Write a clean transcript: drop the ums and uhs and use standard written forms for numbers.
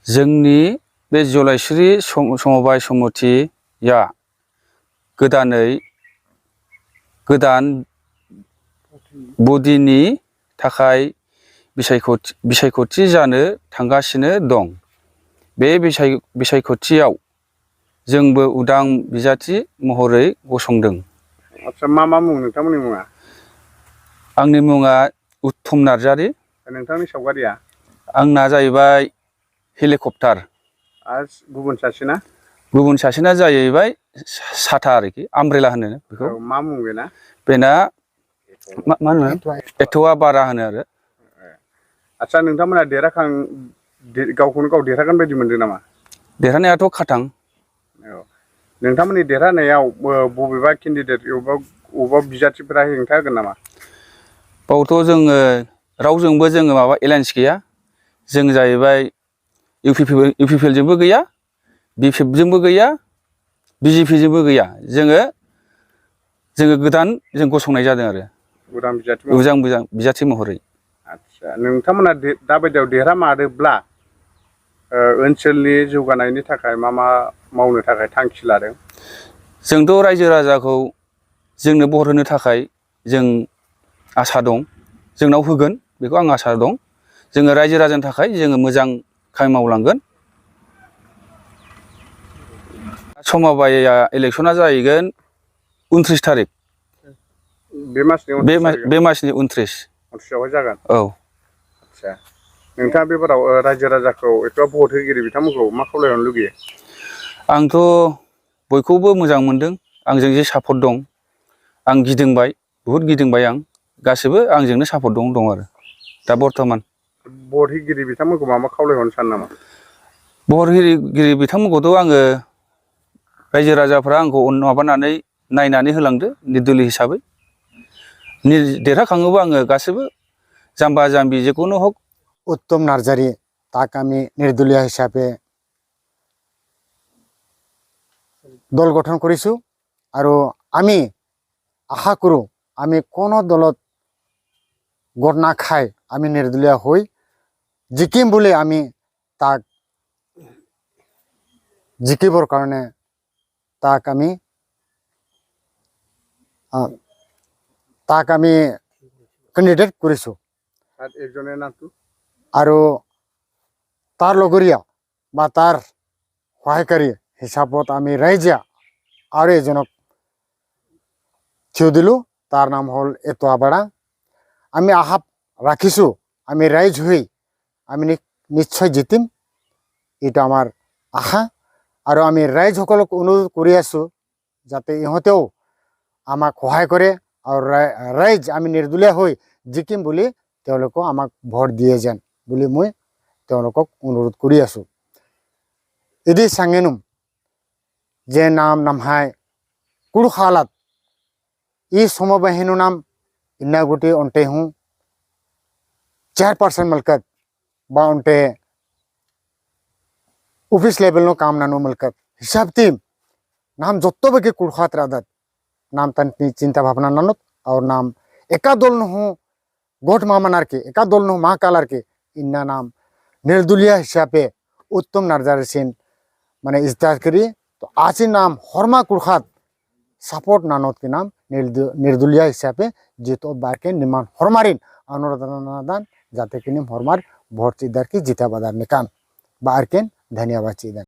जोंनि बे जलाइस्रि समबाय समितिया गोदान बडिनि थाखाय बिसायख'थि जानो थांगासिनो दं। बे बिसायख'थियाव जोंबो उदां बिजाथि महरै गसंदों। आच्छा, मा मुं नोंथांमोननि मुङा? आंनि मुङा उत्तम नार्जारि। नोंथांनि सावगारिया? आंना जाहैबाय हेलिकप्टार। आरो गुबुन सासेना? गुबुन सासेना जाहैबाय साथा आरोखि, आमब्रेला होनो बेखौ। मा मुं बेना? बेना मा होनो? एथ'आ बारा होनो आरो। आच्छा, नोंथांमोना गावखौनो गाव देरहागोन बायदि मोनदों नामा? देरहानायाथ' खाथां। औ, नोंथांमोननि देरहानायाव बबेबा केन्डिडेट बबेबा बिजाथिफोरा हेंथा होगोन नामा? बावथ' जोङो रावजोंबो माबा एलायन्स गैया। जों जाहैबाय इउपिपिएल जोंबो गैया, बिपिएफ जोंबो गैया, बिजेपि जोंबो गैया। जोङो गोदान गसंनाय जादों आरो। उदां बिजाथि महरै। आच्छा, नोंथांमोना दाबायदियाव देरहामारोब्ला ओनसोलनि जौगानायनि थाखाय मा मावनो थाखाय थांखि लादों? जोंथ' रायजो राजाखौ जोंनो भट होनो थाखाय जों आसा दं। जोंनाव होगोन बेखौ आं आसा दं। जोङो रायजो राजानि थाखाय जोङो मोजां खामानि मावलांगोन। समबाया इलेक्सना जाहैगोन 29 थारिख। बे मासनि 29। आवहाय जागोन। औ। आच्छा, नोंथाङा बेबाराव रायजो राजाखौ एबा भट होगिरि बिथांमोनखौ मा खावलायहरनो लुगैयो? आंथ' बयखौबो मोजां मोनदों। आंजों जे सापर्ट दं। आं गिदिंबाय, बहुद गिदिंबाय आं। गासिबो आंजोंनो सापर्ट दं आरो दा बर्थमान। भट होगिरि बिथांमोनखौ मा खावलायहरनो सानो नामा? भट होगिरि बिथांमोनखौथ' आङो रायजो राजाफ्रा आंखौ माबानानै नायनानै होलांदो निर्दलीय हिसाबै। देरहाखाङोबा आङो गासिबो जाम्बा जाम्बि जेखुनु हक। उत्तम नार्जारि, তাক আমি নির্দলীয় হিসাবে দল গঠন কৰিছোঁ আৰু আমি আশা কৰোঁ আমি কোনো দলত গোট নাখাই আমি নিৰ্দলীয় হৈ জিকিম বুলি আমি তাক জিকিবৰ কাৰণে তাক আমি কেণ্ডিডেট কৰিছোঁ। আৰু তাৰ লগৰীয়া বা তাৰ সহায়কাৰী হিচাপত আমি ৰাইজে আৰু এজনক থিয় দিলোঁ। তাৰ নাম হ'ল এটুৱা বাৰা। আমি আশা ৰাখিছোঁ আমি ৰাইজ হৈ আমি নিশ্চয় জিতিম, এইটো আমাৰ আশা। আৰু আমি ৰাইজসকলক অনুৰোধ কৰি আছোঁ যাতে ইহঁতেও আমাক সহায় কৰে আৰু ৰাইজ আমি নিৰ্দলীয় হৈ জিকিম বুলি তেওঁলোকেও আমাক ভোট দিয়ে যেন বুলি মই তেওঁলোকক অনুৰোধ কৰি আছোঁ। ইদি सांगेनुम जे नामहाय कुड़खालात इ समबाहिनु नाम इन्ना गुटी ओंटे हूँ चेयरपर्सन मलकत बा ओंटे ऑफिस लेवल नो काम नानो मलकत हिसाब टीम नाम जोत्तो बगे कुड़खात रादत नाम तंती चिंता भावना नानोत और नाम एका दल न हो गोट मामनार के एका दल न महाकालार के इन्ना नाम निर्दलीय हिसाबे उत्तम नार्जारि सिन माने इस्तार करी। तो आज नाम हरमा कुड़खात सपोर्ट नानोत के नाम निर्दलीय हिसाबे जितो बारके निमान हरमारिन अनुरोधन जाते कि निम हरमार भोट चिदार की जिता बादार निकान बारकेन धन्यवाद चिदान।